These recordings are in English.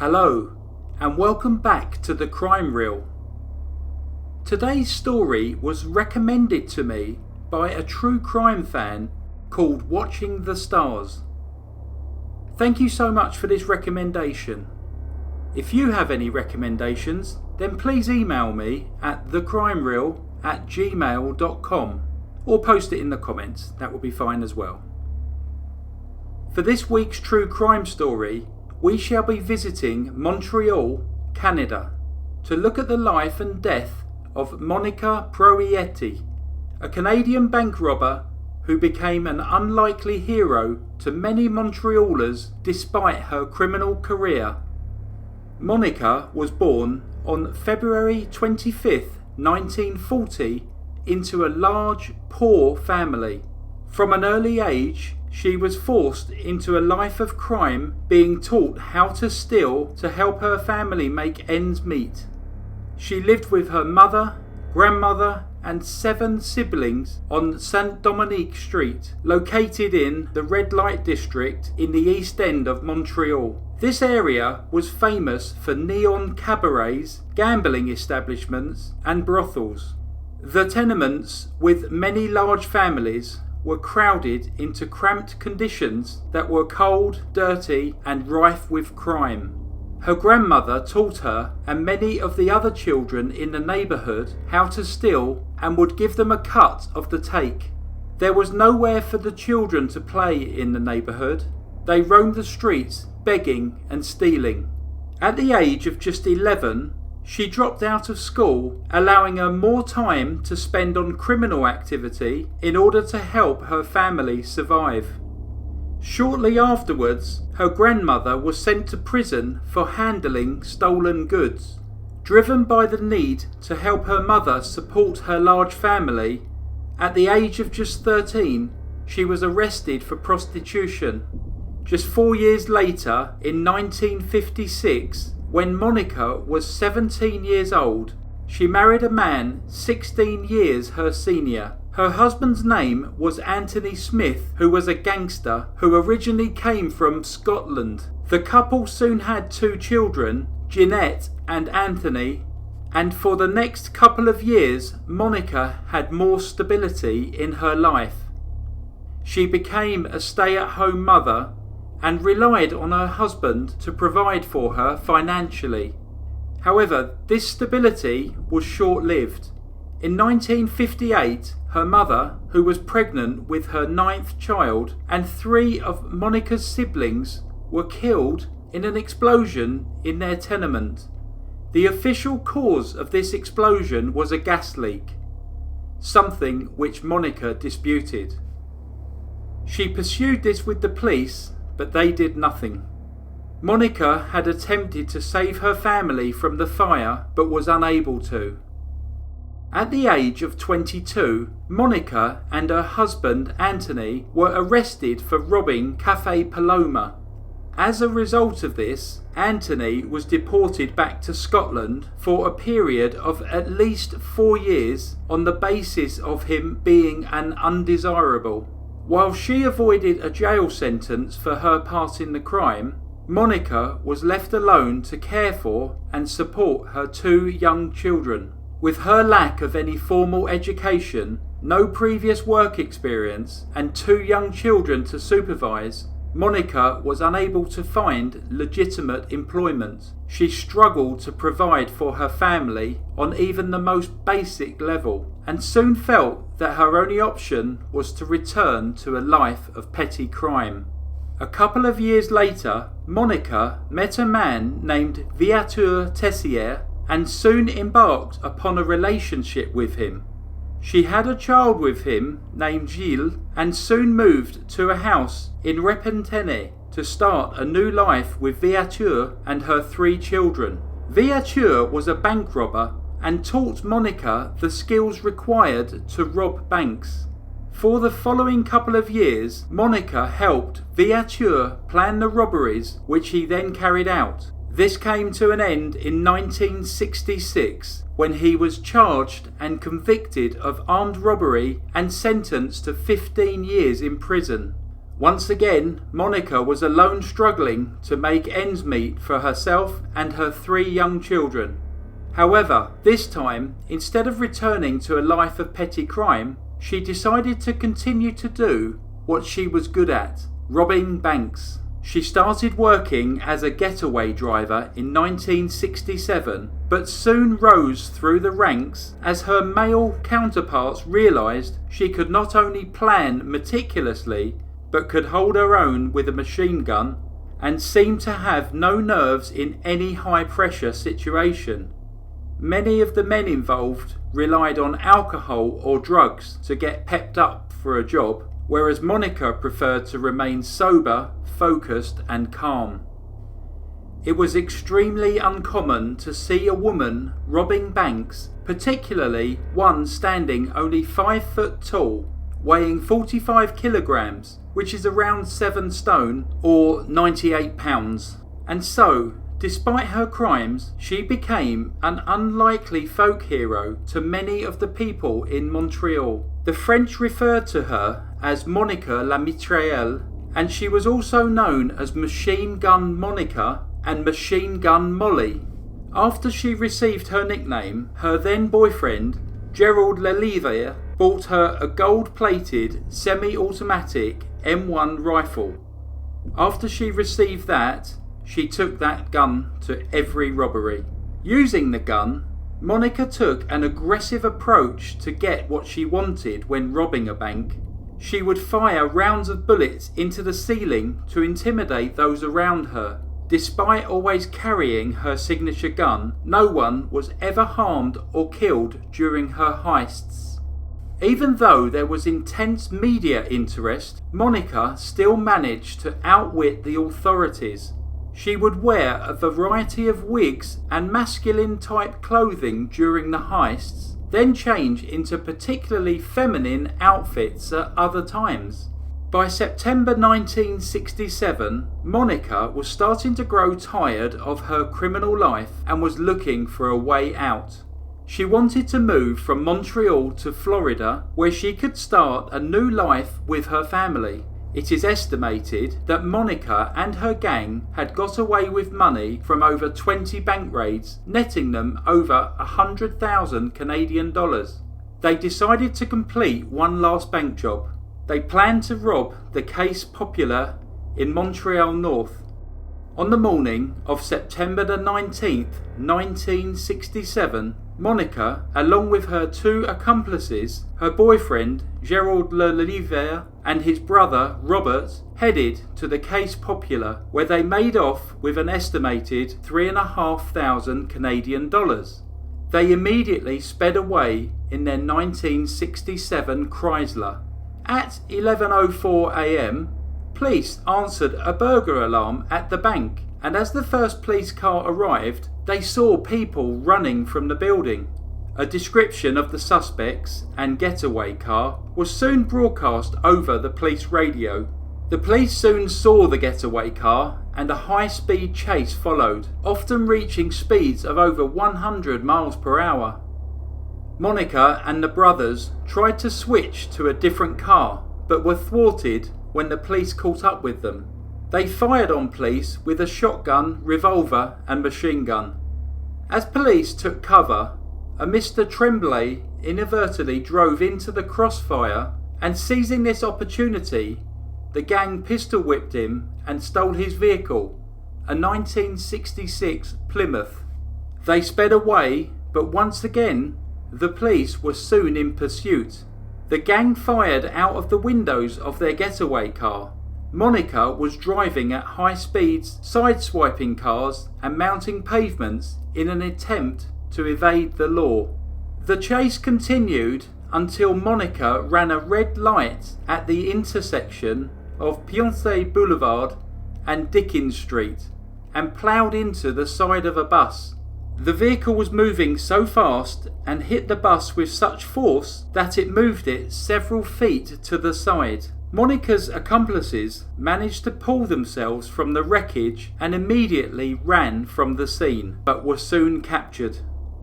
Hello, and welcome back to Thecrimereel. Today's story was recommended to me by a true crime fan called Watching the Stars. Thank you so much for this recommendation. If you have any recommendations, then please email me at thecrimereel@gmail.com or post it in the comments. That will be fine as well. For this week's true crime story, we shall be visiting Montreal, Canada, to look at the life and death of Monica Proietti, a Canadian bank robber who became an unlikely hero to many Montrealers despite her criminal career. Monica was born on February 25th, 1940, into a large, poor family. From an early age, she was forced into a life of crime, being taught how to steal to help her family make ends meet. She lived with her mother, grandmother and 7 siblings on Saint Dominique Street, located in the red light district in the East End of Montreal. This area was famous for neon cabarets, gambling establishments and brothels. The tenements, with many large families, were crowded into cramped conditions that were cold, dirty and rife with crime. Her grandmother taught her and many of the other children in the neighbourhood how to steal and would give them a cut of the take. There was nowhere for the children to play in the neighbourhood. They roamed the streets begging and stealing. At the age of just 11, she dropped out of school, allowing her more time to spend on criminal activity in order to help her family survive. Shortly afterwards, her grandmother was sent to prison for handling stolen goods. Driven by the need to help her mother support her large family, at the age of just 13, she was arrested for prostitution. Just 4 years later, in 1956, when Monica was 17 years old, she married a man 16 years her senior. Her husband's name was Anthony Smith, who was a gangster who originally came from Scotland. The couple soon had 2 children, Jeanette and Anthony, and for the next couple of years, Monica had more stability in her life. She became a stay-at-home mother and relied on her husband to provide for her financially. However, this stability was short-lived. In 1958, her mother, who was pregnant with her 9th child, and 3 of Monica's siblings were killed in an explosion in their tenement. The official cause of this explosion was a gas leak, something which Monica disputed. She pursued this with the police, but they did nothing. Monica had attempted to save her family from the fire, but was unable to. At the age of 22, Monica and her husband Anthony were arrested for robbing Café Paloma. As a result of this, Anthony was deported back to Scotland for a period of at least 4 years on the basis of him being an undesirable. While she avoided a jail sentence for her part in the crime, Monica was left alone to care for and support her 2 young children. With her lack of any formal education, no previous work experience, and 2 young children to supervise, Monica was unable to find legitimate employment. She struggled to provide for her family on even the most basic level, and soon felt that her only option was to return to a life of petty crime. A couple of years later, Monica met a man named Viateur Tessier and soon embarked upon a relationship with him. She had a child with him named Gilles and soon moved to a house in Repentigny to start a new life with Viateur and her 3 children. Viateur was a bank robber and taught Monica the skills required to rob banks. For the following couple of years, Monica helped Viateur plan the robberies which he then carried out. This came to an end in 1966 when he was charged and convicted of armed robbery and sentenced to 15 years in prison. Once again, Monica was alone struggling to make ends meet for herself and her 3 young children. However, this time, instead of returning to a life of petty crime, she decided to continue to do what she was good at, robbing banks. She started working as a getaway driver in 1967, but soon rose through the ranks as her male counterparts realised she could not only plan meticulously, but could hold her own with a machine gun and seemed to have no nerves in any high-pressure situation. Many of the men involved relied on alcohol or drugs to get pepped up for a job, whereas Monica preferred to remain sober, focused and calm. It was extremely uncommon to see a woman robbing banks, particularly one standing only 5 foot tall, weighing 45 kilograms, which is around 7 stone or 98 pounds. And so, despite her crimes, she became an unlikely folk hero to many of the people in Montreal. The French referred to her as Monica la Mitraille, and she was also known as Machine Gun Monica and Machine Gun Molly. After she received her nickname, her then boyfriend, Gerald Lelivier, bought her a gold-plated semi-automatic M1 rifle. After she received that, she took that gun to every robbery. Using the gun, Monica took an aggressive approach to get what she wanted when robbing a bank. She would fire rounds of bullets into the ceiling to intimidate those around her. Despite always carrying her signature gun, no one was ever harmed or killed during her heists. Even though there was intense media interest, Monica still managed to outwit the authorities. She would wear a variety of wigs and masculine-type clothing during the heists, then change into particularly feminine outfits at other times. By September 1967, Monica was starting to grow tired of her criminal life and was looking for a way out. She wanted to move from Montreal to Florida, where she could start a new life with her family. It is estimated that Monica and her gang had got away with money from over 20 bank raids, netting them over 100,000 Canadian dollars. They decided to complete one last bank job. They planned to rob the Caisse Populaire in Montreal North. On the morning of September the 19th, 1967, Monica, along with her 2 accomplices, her boyfriend Gerald Lelivier and his brother Robert, headed to the Caisse Populaire, where they made off with an estimated 3,500 Canadian dollars. They immediately sped away in their 1967 Chrysler. At 11:04 a.m, police answered a burglar alarm at the bank, and as the first police car arrived, they saw people running from the building. A description of the suspects and getaway car was soon broadcast over the police radio. The police soon saw the getaway car and a high-speed chase followed, often reaching speeds of over 100 miles per hour. Monica and the brothers tried to switch to a different car, but were thwarted when the police caught up with them. They fired on police with a shotgun, revolver and machine gun. As police took cover, a Mr. Tremblay inadvertently drove into the crossfire, and seizing this opportunity, the gang pistol whipped him and stole his vehicle, a 1966 Plymouth. They sped away, but once again, the police were soon in pursuit. The gang fired out of the windows of their getaway car. Monica was driving at high speeds, sideswiping cars and mounting pavements in an attempt to evade the law. The chase continued until Monica ran a red light at the intersection of Pionsay Boulevard and Dickens Street and ploughed into the side of a bus. The vehicle was moving so fast and hit the bus with such force that it moved it several feet to the side. Monica's accomplices managed to pull themselves from the wreckage and immediately ran from the scene, but were soon captured.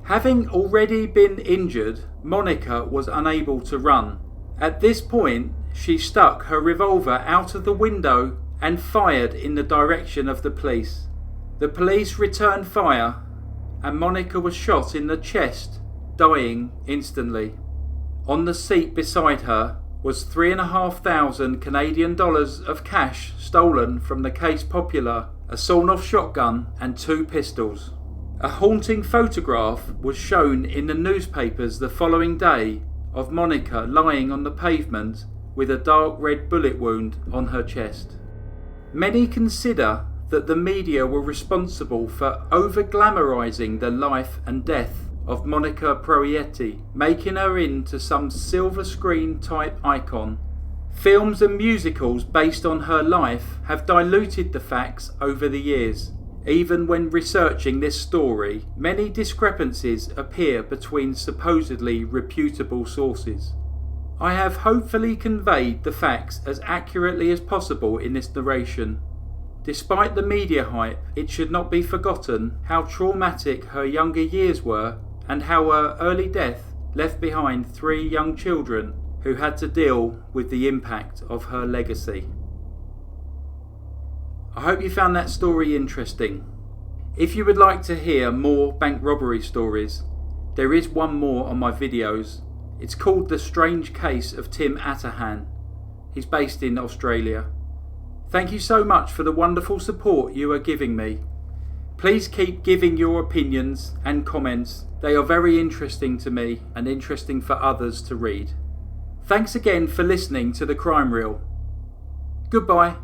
Having already been injured, Monica was unable to run. At this point, she stuck her revolver out of the window and fired in the direction of the police. The police returned fire and Monica was shot in the chest, dying instantly. On the seat beside her was $3,500 Canadian of cash stolen from the case popular, a sawn-off shotgun and 2 pistols. A haunting photograph was shown in the newspapers the following day of Monica lying on the pavement with a dark red bullet wound on her chest. Many consider that the media were responsible for over-glamorising the life and death of Monica Proietti, making her into some silver screen type icon. Films and musicals based on her life have diluted the facts over the years. Even when researching this story, many discrepancies appear between supposedly reputable sources. I have hopefully conveyed the facts as accurately as possible in this narration. Despite the media hype, it should not be forgotten how traumatic her younger years were and how her early death left behind 3 young children who had to deal with the impact of her legacy. I hope you found that story interesting. If you would like to hear more bank robbery stories, there is one more on my videos. It's called The Strange Case of Tim Atahan. He's based in Australia. Thank you so much for the wonderful support you are giving me. Please keep giving your opinions and comments. They are very interesting to me and interesting for others to read. Thanks again for listening to The Crime Reel. Goodbye.